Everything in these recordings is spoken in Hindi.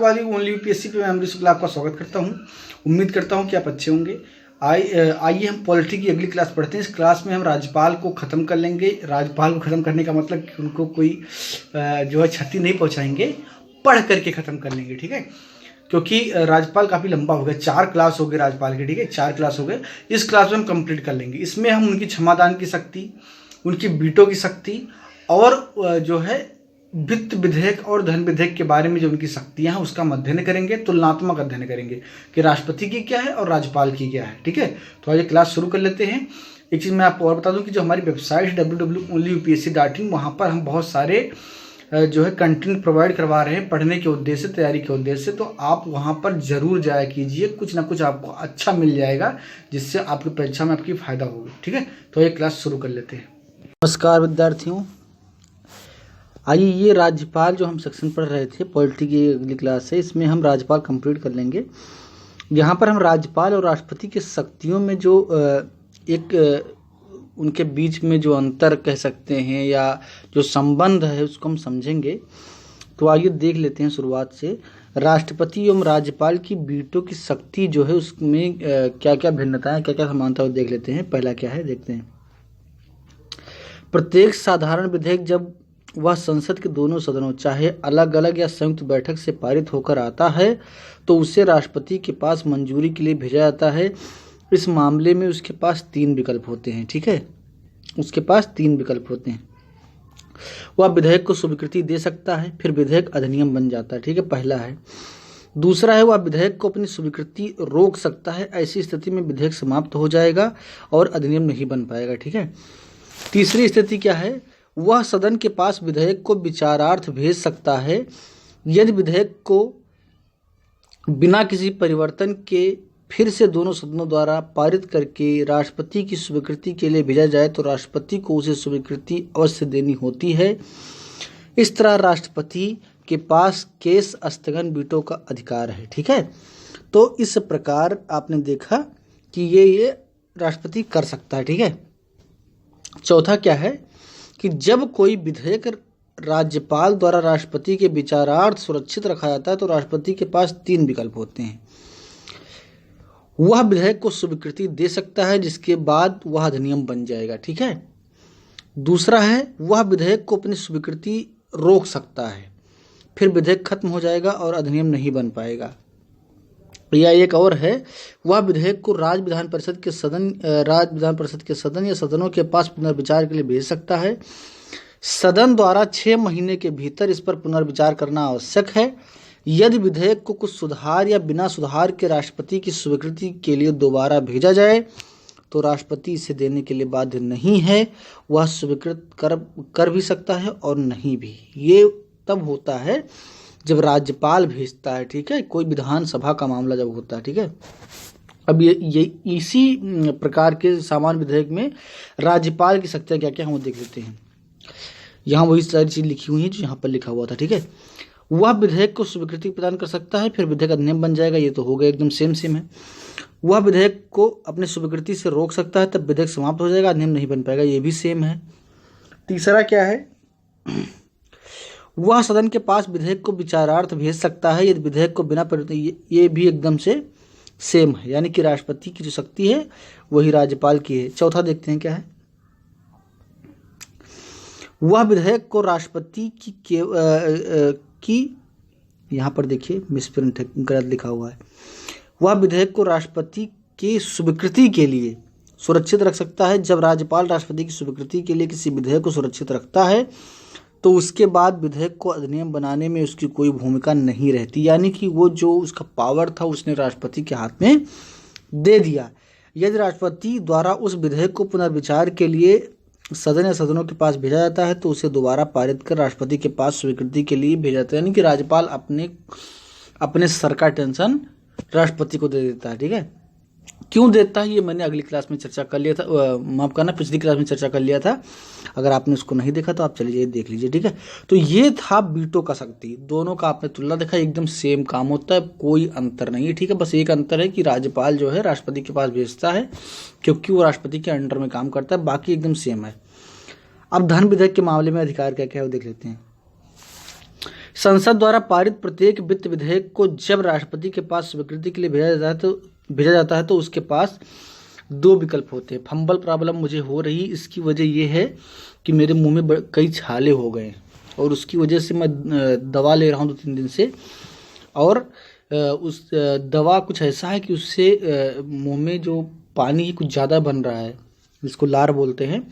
वाली ओनली यूपीएससी पे मैं अमरीश शुक्ला आपका स्वागत करता हूं। उम्मीद करता हूं कि आप अच्छे होंगे। आइए हम पॉलिटी की अगली क्लास पढ़ते हैं। इस क्लास में हम राज्यपाल को ख़त्म कर लेंगे। राज्यपाल को ख़त्म करने का मतलब कि उनको कोई जो है क्षति नहीं पहुंचाएंगे, पढ़ करके ख़त्म कर लेंगे, ठीक है। क्योंकि राज्यपाल काफ़ी लंबा हो गया, 4 क्लास हो गए राज्यपाल के, ठीक है, 4 क्लास हो गए। इस क्लास में हम कंप्लीट कर लेंगे। इसमें हम उनकी क्षमादान की शक्ति, उनकी वीटो की शक्ति और जो है वित्त विधेयक और धन विधेयक के बारे में जो उनकी शक्तियां हैं उसका अध्ययन करेंगे, तुलनात्मक अध्ययन करेंगे कि राष्ट्रपति की क्या है और राज्यपाल की क्या है, ठीक है। तो आइए क्लास शुरू कर लेते हैं। एक चीज़ मैं आपको और बता दूं कि जो हमारी वेबसाइट www.onlyupsc.in, वहाँ पर हम बहुत सारे जो है कंटेंट प्रोवाइड करवा रहे हैं पढ़ने के उद्देश्य से, तैयारी के उद्देश्य से। तो आप वहाँ पर जरूर जाया कीजिए, कुछ ना कुछ आपको अच्छा मिल जाएगा जिससे आपकी परीक्षा में आपकी फ़ायदा होगी, ठीक है। तो ये क्लास शुरू कर लेते हैं। नमस्कार विद्यार्थियों, आइए ये राज्यपाल जो हम सेक्शन पढ़ रहे थे पॉलिटी की अगली क्लास है, इसमें हम राज्यपाल कंप्लीट कर लेंगे। यहाँ पर हम राज्यपाल और राष्ट्रपति के शक्तियों में जो उनके बीच में जो अंतर कह सकते हैं या जो संबंध है उसको हम समझेंगे। तो आइए देख लेते हैं शुरुआत से। राष्ट्रपति एवं राज्यपाल की वीटो की शक्ति जो है उसमें क्या क्या भिन्नताएं, क्या क्या समानता है देख लेते हैं। पहला क्या है देखते हैं। प्रत्येक साधारण विधेयक जब वह संसद के दोनों सदनों चाहे अलग अलग या संयुक्त बैठक से पारित होकर आता है तो उसे राष्ट्रपति के पास मंजूरी के लिए भेजा जाता है। इस मामले में उसके पास 3 विकल्प होते हैं, ठीक है। उसके पास 3 विकल्प होते हैं। वह विधेयक को स्वीकृति दे सकता है, फिर विधेयक अधिनियम बन जाता है, ठीक है, पहला है। दूसरा है वह विधेयक को अपनी स्वीकृति रोक सकता है, ऐसी स्थिति में विधेयक समाप्त हो जाएगा और अधिनियम नहीं बन पाएगा, ठीक है। तीसरी स्थिति क्या है, वह सदन के पास विधेयक को विचारार्थ भेज सकता है। यदि विधेयक को बिना किसी परिवर्तन के फिर से दोनों सदनों द्वारा पारित करके राष्ट्रपति की स्वीकृति के लिए भेजा जाए तो राष्ट्रपति को उसे स्वीकृति अवश्य देनी होती है। इस तरह राष्ट्रपति के पास केस स्थगन वीटो का अधिकार है, ठीक है। तो इस प्रकार आपने देखा कि ये राष्ट्रपति कर सकता है, ठीक है। चौथा क्या है कि जब कोई विधेयक राज्यपाल द्वारा राष्ट्रपति के विचारार्थ सुरक्षित रखा जाता है तो राष्ट्रपति के पास 3 विकल्प होते हैं। वह विधेयक को स्वीकृति दे सकता है जिसके बाद वह अधिनियम बन जाएगा, ठीक है। दूसरा है वह विधेयक को अपनी स्वीकृति रोक सकता है, फिर विधेयक खत्म हो जाएगा और अधिनियम नहीं बन पाएगा। या एक और है वह विधेयक को राज्य विधान परिषद के सदन या सदनों के पास पुनर्विचार के लिए भेज सकता है। सदन द्वारा 6 महीने के भीतर इस पर पुनर्विचार करना आवश्यक है। यदि विधेयक को कुछ सुधार या बिना सुधार के राष्ट्रपति की स्वीकृति के लिए दोबारा भेजा जाए तो राष्ट्रपति इसे देने के लिए बाध्य नहीं है। वह स्वीकृत कर भी सकता है और नहीं भी। ये तब होता है जब राज्यपाल भेजता है, ठीक है, कोई विधानसभा का मामला जब होता है, ठीक है। अब ये इसी प्रकार के सामान्य विधेयक में राज्यपाल की शक्तियाँ क्या क्या हम देख लेते हैं। यहाँ वही सारी चीज़ लिखी हुई है जो यहाँ पर लिखा हुआ था, ठीक है। वह विधेयक को स्वीकृति प्रदान कर सकता है, फिर विधेयक अधिनियम बन जाएगा, ये तो हो गया एकदम सेम है। वह विधेयक को अपनी स्वीकृति से रोक सकता है, तब विधेयक समाप्त हो जाएगा, अधिनियम नहीं बन पाएगा, ये भी सेम है। तीसरा क्या है, वह सदन के पास विधेयक को विचारार्थ भेज सकता है यदि विधेयक को बिना परिवर्तन, ये भी एकदम से सेम है, यानी कि राष्ट्रपति की जो शक्ति है वही राज्यपाल की है। चौथा देखते हैं क्या है, वह विधेयक को राष्ट्रपति की यहाँ पर देखिए मिसप्रिंट है, गलत लिखा हुआ है। वह विधेयक को राष्ट्रपति की स्वीकृति के लिए सुरक्षित रख सकता है। जब राज्यपाल राष्ट्रपति की स्वीकृति के लिए किसी विधेयक को सुरक्षित रखता है तो उसके बाद विधेयक को अधिनियम बनाने में उसकी कोई भूमिका नहीं रहती, यानी कि वो जो उसका पावर था उसने राष्ट्रपति के हाथ में दे दिया। यदि राष्ट्रपति द्वारा उस विधेयक को पुनर्विचार के लिए सदन या सदनों के पास भेजा जाता है तो उसे दोबारा पारित कर राष्ट्रपति के पास स्वीकृति के लिए भेजा जाता है, यानी कि राज्यपाल अपने सर का टेंशन राष्ट्रपति को दे देता है, ठीक है। क्यों देता है ये मैंने अगली क्लास में चर्चा कर लिया था, माफ करना पिछली क्लास में चर्चा कर लिया था। अगर आपने उसको नहीं देखा तो आप चले जाइए देख लीजिए, ठीक है। तो ये था वीटो का शक्ति, दोनों का आपने तुलना देखा, एकदम सेम काम होता है, कोई अंतर नहीं है, ठीक है। बस एक अंतर है कि राज्यपाल जो है राष्ट्रपति के पास भेजता है क्योंकि वो राष्ट्रपति के अंडर में काम करता है, बाकी एकदम सेम है। अब धन विधेयक के मामले में अधिकार क्या क्या है वो देख लेते हैं। संसद द्वारा पारित प्रत्येक वित्त विधेयक को जब राष्ट्रपति के पास स्वीकृति के लिए भेजा जाता है तो उसके पास दो विकल्प होते हैं। फंबल प्रॉब्लम मुझे हो रही, इसकी वजह यह है कि मेरे मुंह में कई छाले हो गए और उसकी वजह से मैं दवा ले रहा हूँ 2-3 दिन से, और उस दवा कुछ ऐसा है कि उससे मुंह में जो पानी कुछ ज़्यादा बन रहा है, जिसको लार बोलते हैं,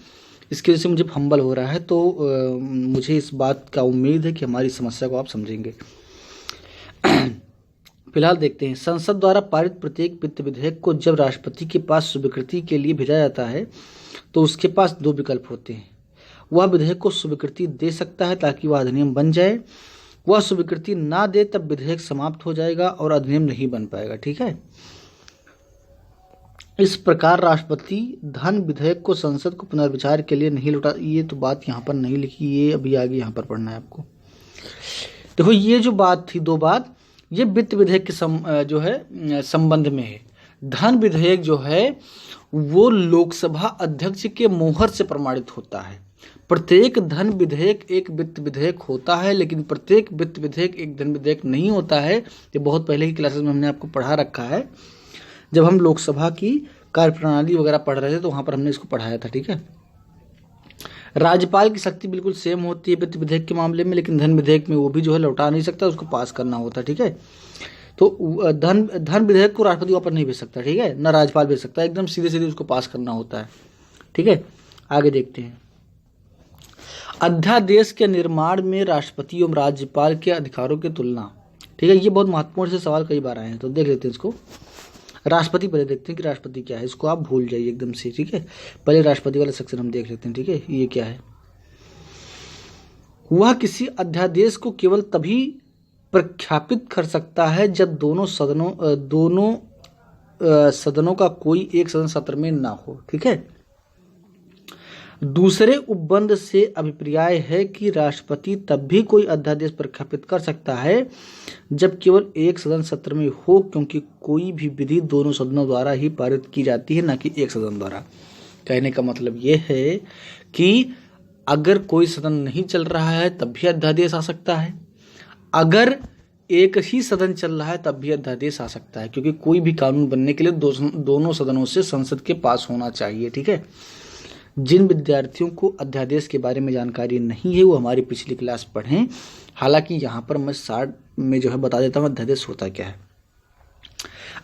इसकी वजह से मुझे फंबल हो रहा है। तो मुझे इस बात का उम्मीद है कि हमारी समस्या को आप समझेंगे। फिलहाल देखते हैं, संसद द्वारा पारित प्रत्येक वित्त विधेयक को जब राष्ट्रपति के पास स्वीकृति के लिए भेजा जाता है तो उसके पास दो विकल्प होते हैं। वह विधेयक को स्वीकृति दे सकता है ताकि वह अधिनियम बन जाए, वह स्वीकृति ना दे तब विधेयक समाप्त हो जाएगा और अधिनियम नहीं बन पाएगा। ठीक है, इस प्रकार राष्ट्रपति धन विधेयक को संसद को पुनर्विचार के लिए नहीं लौटा। ये तो बात यहाँ पर नहीं लिखी, ये अभी आगे यहाँ पर पढ़ना है आपको। देखो ये जो बात थी, दो बात, ये वित्त विधेयक के जो है संबंध में है। धन विधेयक जो है वो लोकसभा अध्यक्ष के मोहर से प्रमाणित होता है। प्रत्येक धन विधेयक एक वित्त विधेयक होता है, लेकिन प्रत्येक वित्त विधेयक एक धन विधेयक नहीं होता है। ये बहुत पहले की क्लासेस में हमने आपको पढ़ा रखा है, जब हम लोकसभा की कार्यप्रणाली वगैरह पढ़ रहे थे तो वहाँ पर हमने इसको पढ़ाया था। ठीक है, राज्यपाल की शक्ति बिल्कुल सेम होती है वित्त विधेयक के मामले में, लेकिन धन विधेयक में वो भी जो है लौटा नहीं सकता, उसको पास करना होता है। ठीक है, तो धन विधेयक को राष्ट्रपति वापस नहीं भेज सकता, ठीक है, ना राज्यपाल भेज सकता, एकदम सीधे सीधे उसको पास करना होता है। ठीक है, आगे देखते हैं। अध्यादेश के निर्माण में राष्ट्रपति एवं राज्यपाल के अधिकारों की तुलना। ठीक है, ये बहुत महत्वपूर्ण से सवाल कई बार आए हैं, तो देख लेते हैं इसको। राष्ट्रपति पहले देखते हैं कि राष्ट्रपति क्या है, इसको आप भूल जाइए एकदम से। ठीक है, पहले राष्ट्रपति वाला सेक्शन हम देख लेते हैं। ठीक है, ये क्या है। वह किसी अध्यादेश को केवल तभी प्रख्यापित कर सकता है जब दोनों सदनों का कोई एक सदन सत्र में ना हो। ठीक है, दूसरे उपबंध से अभिप्राय है कि राष्ट्रपति तब भी कोई अध्यादेश प्रख्यापित कर सकता है जब केवल एक सदन सत्र में हो, क्योंकि कोई भी विधि दोनों सदनों द्वारा ही पारित की जाती है, ना कि एक सदन द्वारा। कहने का मतलब ये है कि अगर कोई सदन नहीं चल रहा है तब भी अध्यादेश आ सकता है, अगर एक ही सदन चल रहा है तब भी अध्यादेश आ सकता है, क्योंकि कोई भी कानून बनने के लिए दोनों सदनों से संसद के पास होना चाहिए। ठीक है, जिन विद्यार्थियों को अध्यादेश के बारे में जानकारी नहीं है वो हमारी पिछली क्लास पढ़ें। हालांकि यहाँ पर मैं शॉर्ट में जो है बता देता हूँ अध्यादेश होता क्या है।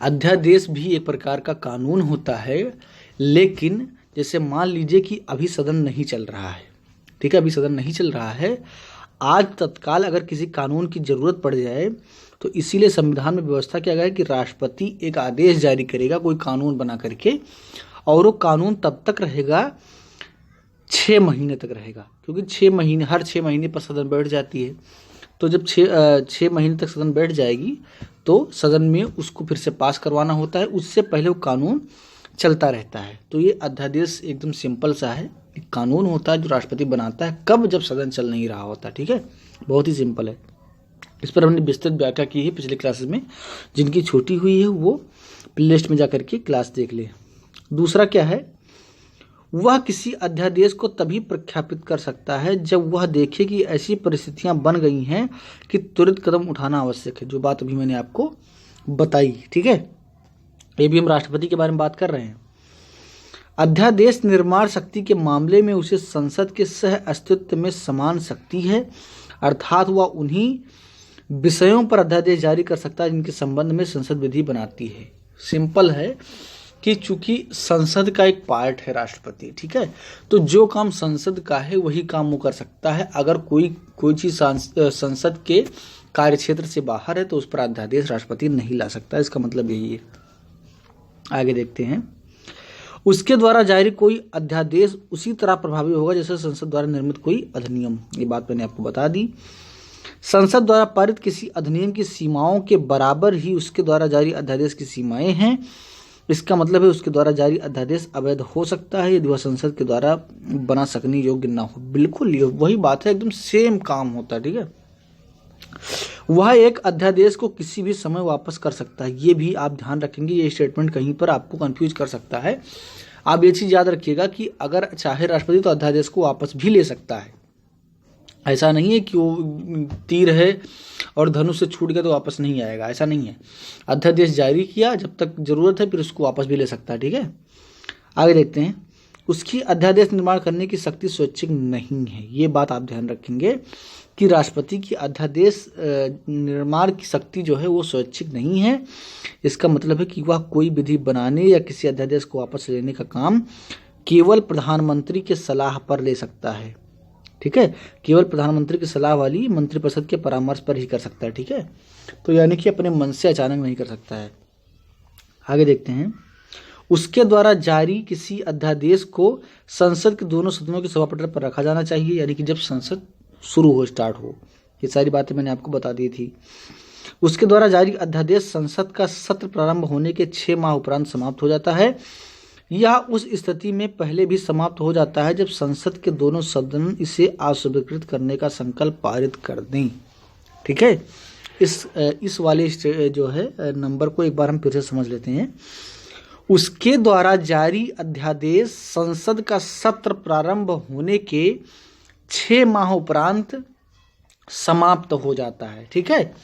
अध्यादेश भी एक प्रकार का कानून होता है, लेकिन जैसे मान लीजिए कि अभी सदन नहीं चल रहा है। ठीक है, अभी सदन नहीं चल रहा है, आज तत्काल अगर किसी कानून की जरूरत पड़ जाए तो इसीलिए संविधान में व्यवस्था किया गया है कि राष्ट्रपति एक आदेश जारी करेगा कोई कानून बना करके, और वो कानून तब तक रहेगा 6 महीने तक रहेगा, क्योंकि 6 महीने, हर 6 महीने पर सदन बैठ जाती है। तो जब 6 महीने तक सदन बैठ जाएगी तो सदन में उसको फिर से पास करवाना होता है, उससे पहले वो कानून चलता रहता है। तो ये अध्यादेश एकदम सिंपल सा है, एक कानून होता है जो राष्ट्रपति बनाता है कब, जब सदन चल नहीं रहा होता। ठीक है, बहुत ही सिंपल है। इस पर हमने विस्तृत व्याख्या की है पिछले क्लासेस में, जिनकी छूटी हुई है वो प्लेलिस्ट में जाकर के क्लास देख ले। दूसरा क्या है, वह किसी अध्यादेश को तभी प्रख्यापित कर सकता है जब वह देखे कि ऐसी परिस्थितियां बन गई हैं कि त्वरित कदम उठाना आवश्यक है, जो बात अभी मैंने आपको बताई। ठीक है, ये भी हम राष्ट्रपति के बारे में बात कर रहे हैं। अध्यादेश निर्माण शक्ति के मामले में उसे संसद के सह अस्तित्व में समान शक्ति है, अर्थात वह उन्हीं विषयों पर अध्यादेश जारी कर सकता है जिनके संबंध में संसद विधि बनाती है। सिंपल है कि चूंकि संसद का एक पार्ट है राष्ट्रपति, ठीक है, तो जो काम संसद का है वही काम वो कर सकता है। अगर कोई चीज संसद के कार्यक्षेत्र से बाहर है तो उस पर अध्यादेश राष्ट्रपति नहीं ला सकता, इसका मतलब यही है। आगे देखते हैं, उसके द्वारा जारी कोई अध्यादेश उसी तरह प्रभावी होगा जैसे संसद द्वारा निर्मित कोई अधिनियम। ये बात मैंने आपको बता दी। संसद द्वारा पारित किसी अधिनियम की सीमाओं के बराबर ही उसके द्वारा जारी अध्यादेश की सीमाएं हैं। इसका मतलब है उसके द्वारा जारी अध्यादेश अवैध हो सकता है यदि वह संसद के द्वारा बना सकने योग्य ना हो। बिल्कुल ये वही बात है, एकदम सेम काम होता है। ठीक है, वह एक अध्यादेश को किसी भी समय वापस कर सकता है। ये भी आप ध्यान रखेंगे, ये स्टेटमेंट कहीं पर आपको कंफ्यूज कर सकता है। आप ये चीज याद रखिएगा कि अगर चाहे राष्ट्रपति तो अध्यादेश को वापस भी ले सकता है। ऐसा नहीं है कि वो तीर है और धनुष से छूट गया तो वापस नहीं आएगा, ऐसा नहीं है। अध्यादेश जारी किया, जब तक जरूरत है फिर उसको वापस भी ले सकता है, ठीक है। आगे देखते हैं, उसकी अध्यादेश निर्माण करने की शक्ति स्वैच्छिक नहीं है। ये बात आप ध्यान रखेंगे कि राष्ट्रपति की अध्यादेश निर्माण की शक्ति जो है वो स्वैच्छिक नहीं है। इसका मतलब है कि वह कोई विधि बनाने या किसी अध्यादेश को वापस लेने का काम केवल प्रधानमंत्री के सलाह पर ले सकता है, ठीक है। केवल प्रधानमंत्री की सलाह वाली मंत्रिपरिषद के परामर्श पर ही कर सकता है, ठीक है। तो यानी कि अपने मन से अचानक नहीं कर सकता है। आगे देखते हैं, उसके द्वारा जारी किसी अध्यादेश को संसद के दोनों सदनों के सभापटल पर रखा जाना चाहिए, यानी कि जब संसद शुरू हो, स्टार्ट हो। ये सारी बातें मैंने आपको बता दी थी। उसके द्वारा जारी अध्यादेश संसद का सत्र प्रारंभ होने के 6 माह उपरांत समाप्त हो जाता है। यह उस स्थिति में पहले भी समाप्त हो जाता है जब संसद के दोनों सदन इसे अस्वीकृत करने का संकल्प पारित कर दें, ठीक है। इस वाले जो है नंबर को एक बार हम फिर से समझ लेते हैं। उसके द्वारा जारी अध्यादेश संसद का सत्र प्रारंभ होने के 6 माह उपरांत समाप्त हो जाता है, ठीक है।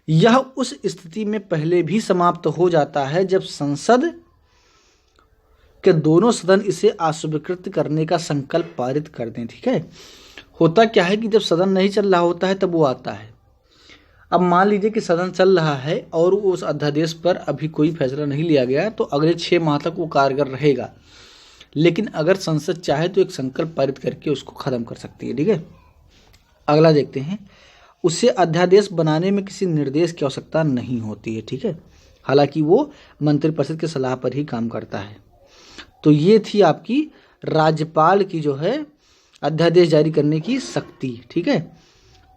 यह उस स्थिति में पहले भी समाप्त हो जाता है जब संसद के दोनों सदन इसे अस्वीकृत करने का संकल्प पारित कर दें, ठीक है। होता क्या है कि जब सदन नहीं चल रहा होता है तब वो आता है। अब मान लीजिए कि सदन चल रहा है और उस अध्यादेश पर अभी कोई फैसला नहीं लिया गया, तो अगले 6 माह तक वो कारगर रहेगा। लेकिन अगर संसद चाहे तो एक संकल्प पारित करके उसको खत्म कर सकती है, ठीक है। अगला देखते हैं, उसे अध्यादेश बनाने में किसी निर्देश की आवश्यकता नहीं होती है, ठीक है। हालांकि वो मंत्रिपरिषद की सलाह पर ही काम करता है। तो ये थी आपकी राज्यपाल की जो है अध्यादेश जारी करने की शक्ति, ठीक है।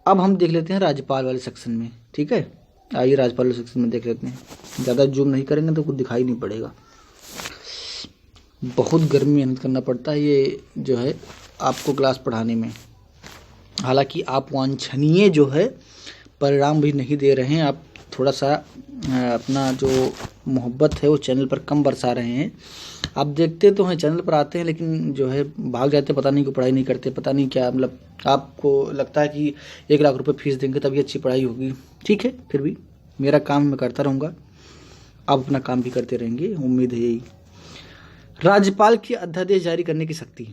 अब हम देख लेते हैं राज्यपाल वाले सेक्शन में, ठीक है। आइए राज्यपाल वाले सेक्शन में देख लेते हैं। ज़्यादा जूम नहीं करेंगे तो कुछ दिखाई नहीं पड़ेगा। बहुत गर्मी मेहनत करना पड़ता है ये जो है आपको क्लास पढ़ाने में। हालांकि आप वांछनीय जो है परिणाम भी नहीं दे रहे हैं। आप थोड़ा सा अपना जो मोहब्बत है वो चैनल पर कम बरसा रहे हैं। आप देखते तो हैं, चैनल पर आते हैं, लेकिन जो है भाग जाते, पता नहीं क्यों पढ़ाई नहीं करते, पता नहीं क्या। मतलब आपको लगता है कि 1 लाख रुपए फीस देंगे तभी अच्छी पढ़ाई होगी, ठीक है। फिर भी मेरा काम मैं करता रहूँगा, आप अपना काम भी करते रहेंगे, उम्मीद है यही। राज्यपाल की अध्यादेश जारी करने की शक्ति,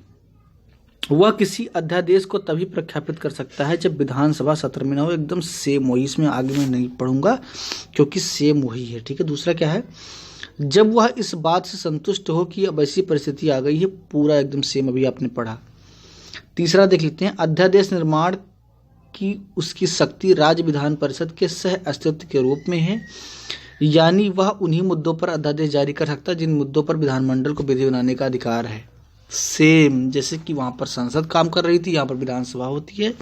वह किसी अध्यादेश को तभी प्रख्यापित कर सकता है जब विधानसभा सत्र में ना हो। एकदम सेम वही, इसमें आगे मैं नहीं पढ़ूंगा क्योंकि सेम वही है, ठीक है। दूसरा क्या है, जब वह इस बात से संतुष्ट हो कि अब ऐसी परिस्थिति आ गई है, पूरा एकदम सेम अभी आपने पढ़ा। तीसरा देख लेते हैं, अध्यादेश निर्माण की उसकी शक्ति राज्य विधान परिषद के सह अस्तित्व के रूप में है, यानी वह उन्हीं मुद्दों पर अध्यादेश जारी कर सकता है जिन मुद्दों पर विधानमंडल को विधि बनाने का अधिकार है। सेम जैसे कि वहाँ पर संसद काम कर रही थी, यहाँ पर विधानसभा होती है,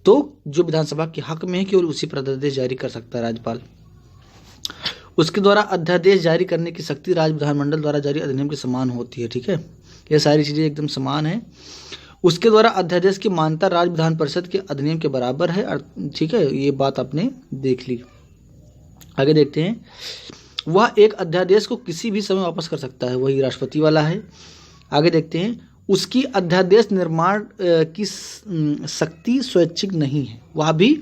तो जो विधानसभा के हक में है केवल उसी पर अध्यादेश जारी कर सकता है राज्यपाल। उसके द्वारा अध्यादेश जारी करने की शक्ति राज्य विधानमंडल द्वारा जारी अधिनियम के समान होती है, ठीक है। ये सारी चीज़ें एकदम समान है। उसके द्वारा अध्यादेश की मान्यता राज्य विधान परिषद के अधिनियम के बराबर है, ठीक है। ये बात आपने देख ली। आगे देखते हैं, वह एक अध्यादेश को किसी भी समय वापस कर सकता है, वही राष्ट्रपति वाला है। आगे देखते हैं, उसकी अध्यादेश निर्माण की शक्ति स्वैच्छिक नहीं है, वह भी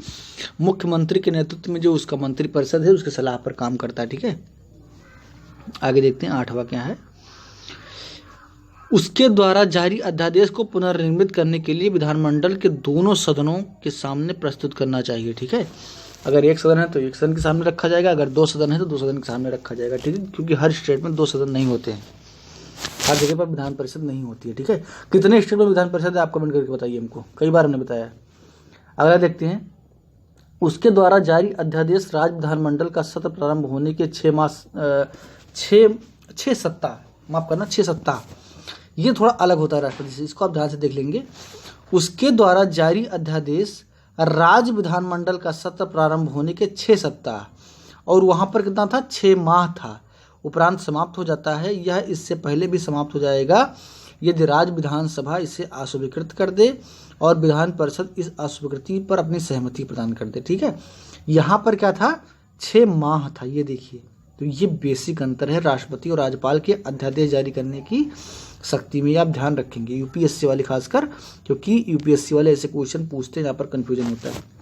मुख्यमंत्री के नेतृत्व में जो उसका मंत्रिपरिषद है उसके सलाह पर काम करता है, ठीक है। आगे देखते हैं 8वां क्या है, उसके द्वारा जारी अध्यादेश को पुनर्निर्मित करने के लिए विधानमंडल के दोनों सदनों के सामने प्रस्तुत करना चाहिए, ठीक है। अगर एक सदन है तो एक सदन के सामने रखा जाएगा, अगर 2 सदन है तो 2 सदन के सामने रखा जाएगा, ठीक है। क्योंकि हर स्टेट में 2 सदन नहीं होते हैं, हर जगह पर विधान परिषद नहीं होती है, ठीक है। कितने स्टेट में विधान परिषद है आप कमेंट करके बताइए हमको, कई बार हमने बताया। अगला देखते हैं, उसके द्वारा जारी अध्यादेश राज्य विधानमंडल का सत्र प्रारंभ होने के 6 सप्ताह, माफ करना 6 सप्ताह, ये थोड़ा अलग होता है राष्ट्रपति से, इसको आप ध्यान से देख लेंगे। उसके द्वारा जारी अध्यादेश राज्य विधानमंडल का सत्र प्रारंभ होने के 6 सप्ताह और वहाँ पर कितना था, 6 माह था, उपरांत समाप्त हो जाता है। यह इससे पहले भी समाप्त हो जाएगा यदि राज्य विधानसभा इसे अस्वीकृत कर दे और विधान परिषद इस अस्वीकृति पर अपनी सहमति प्रदान कर दे, ठीक है। यहाँ पर क्या था, 6 माह था, ये देखिए तो ये बेसिक अंतर है राष्ट्रपति और राज्यपाल के अध्यादेश जारी करने की शक्ति में। आप ध्यान रखेंगे यूपीएससी वाले खासकर, क्योंकि यूपीएससी वाले ऐसे क्वेश्चन पूछते हैं जहाँ पर कंफ्यूजन होता है।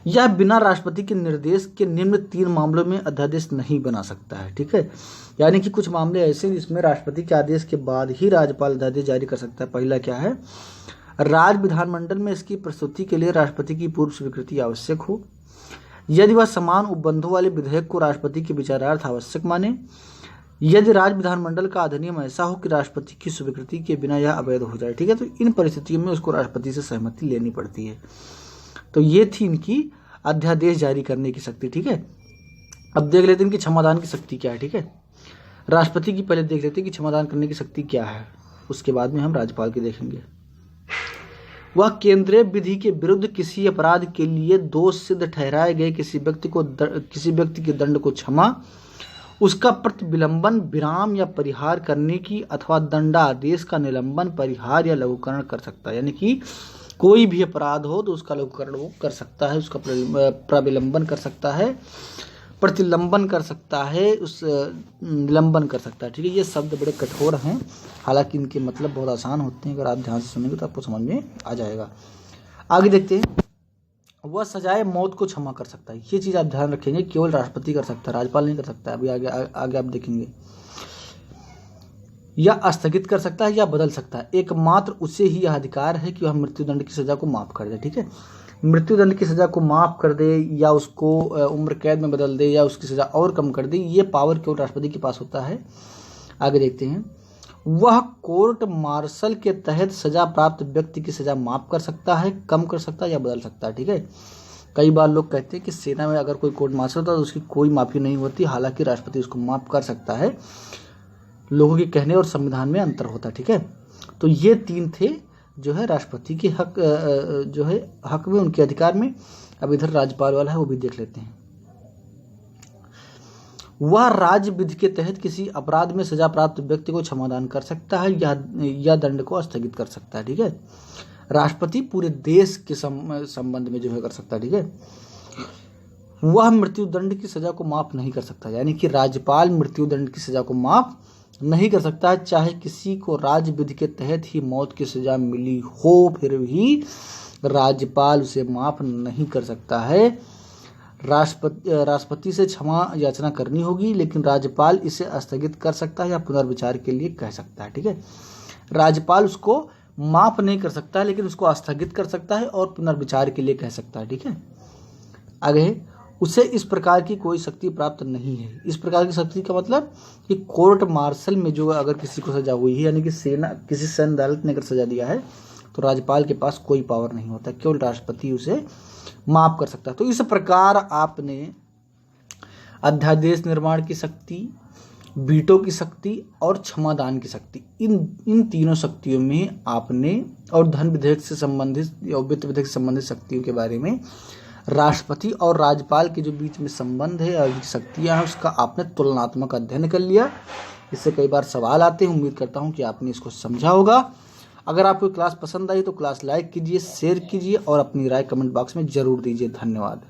यह बिना राष्ट्रपति के निर्देश के निम्न 3 मामलों में अध्यादेश नहीं बना सकता है। ठीक है, यानी कि कुछ मामले ऐसे हैं जिसमें राष्ट्रपति के आदेश के बाद ही राज्यपाल अध्यादेश जारी कर सकता है। पहला क्या है, राज्य विधानमंडल में इसकी प्रस्तुति के लिए राष्ट्रपति की पूर्व स्वीकृति आवश्यक हो, यदि वह समान उपबंधों वाले विधेयक को राष्ट्रपति के विचारार्थ आवश्यक माने, यदि राज्य विधानमंडल का अधिनियम ऐसा हो कि राष्ट्रपति की स्वीकृति के बिना यह अवैध हो जाए। ठीक है, तो इन परिस्थितियों में उसको राष्ट्रपति से सहमति लेनी पड़ती है। तो ये थी इनकी अध्यादेश जारी करने की शक्ति। ठीक है, अब देख लेते हैं कि क्षमादान की शक्ति क्या है। ठीक है, राष्ट्रपति की पहले देख लेते हैं कि क्षमादान करने की शक्ति क्या है, उसके बाद में हम राज्यपाल की देखेंगे। वह केंद्रीय विधि के विरुद्ध किसी अपराध के लिए दोष सिद्ध ठहराए गए किसी व्यक्ति के दंड को क्षमा, उसका प्रतिविलंबन, विराम या परिहार करने की अथवा दंडादेश का निलंबन, परिहार या लघुकरण कर सकता है। यानी कि कोई भी अपराध हो तो उसका लघुकरण वो कर सकता है, उसका प्रविलंबन कर सकता है, प्रतिलंबन कर सकता है, उस निलंबन कर सकता है। ठीक है, ये शब्द बड़े कठोर हैं, हालांकि इनके मतलब बहुत आसान होते हैं। अगर आप ध्यान से सुनेंगे तो आपको समझ में आ जाएगा। आगे देखते हैं, वह सजाए मौत को क्षमा कर सकता है। ये चीज़ आप ध्यान रखेंगे, केवल राष्ट्रपति कर सकता है, राज्यपाल नहीं कर सकता। अभी आगे आप देखेंगे। या स्थगित कर सकता है या बदल सकता है, एकमात्र उसे ही यह अधिकार है कि वह मृत्युदंड की सजा को माफ कर दे। ठीक है, मृत्युदंड की सजा को माफ कर दे या उसको उम्र कैद में बदल दे या उसकी सजा और कम कर दे, ये पावर केवल राष्ट्रपति के पास होता है। आगे देखते हैं, वह कोर्ट मार्शल के तहत सजा प्राप्त व्यक्ति की सजा माफ कर सकता है, कम कर सकता है या बदल सकता है। ठीक है, कई बार लोग कहते हैं कि सेना में अगर कोई कोर्ट मार्शल होता है तो उसकी कोई माफी नहीं होती, हालांकि राष्ट्रपति उसको माफ कर सकता है। लोगों के कहने और संविधान में अंतर होता है। ठीक है, तो ये 3 थे जो है राष्ट्रपति के हक जो है हक में, उनके अधिकार में। अब इधर राज्यपाल वाला है, वो भी देख लेते हैं। वह राज्य विधि के तहत किसी अपराध में सजा प्राप्त व्यक्ति को क्षमादान कर सकता है या दंड को स्थगित कर सकता है। ठीक है, राष्ट्रपति पूरे देश के संबंध में जो है कर सकता है। ठीक है, वह मृत्युदंड की सजा को माफ नहीं कर सकता, यानी कि राज्यपाल मृत्युदंड की सजा को माफ नहीं कर सकता है, चाहे किसी को राज्य विधि के तहत ही मौत की सजा मिली हो, फिर भी राज्यपाल उसे माफ नहीं कर सकता है। राष्ट्रपति से क्षमा याचना करनी होगी, लेकिन राज्यपाल इसे स्थगित कर सकता है या पुनर्विचार के लिए कह सकता है। ठीक है, राज्यपाल उसको माफ नहीं कर सकता है, लेकिन उसको स्थगित कर सकता है और पुनर्विचार के लिए कह सकता है। ठीक है, आगे, उसे इस प्रकार की कोई शक्ति प्राप्त नहीं है। इस प्रकार की शक्ति का मतलब कि कोर्ट मार्शल में जो अगर किसी को सजा हुई है, यानी कि किसी सैन्य अदालत ने अगर सजा दिया है, तो राज्यपाल के पास कोई पावर नहीं होता, केवल राष्ट्रपति उसे माफ कर सकता है। तो इस प्रकार आपने अध्यादेश निर्माण की शक्ति, वीटो की शक्ति और क्षमादान की शक्ति, इन तीनों शक्तियों में आपने, और धन विधेयक से संबंधित या वित्त विधेयक से संबंधित शक्तियों के बारे में, राष्ट्रपति और राज्यपाल के जो बीच में संबंध है और शक्तियां हैं, उसका आपने तुलनात्मक अध्ययन कर लिया। इससे कई बार सवाल आते हैं, उम्मीद करता हूं कि आपने इसको समझा होगा। अगर आपको क्लास पसंद आई तो क्लास लाइक कीजिए, शेयर कीजिए और अपनी राय कमेंट बॉक्स में जरूर दीजिए। धन्यवाद।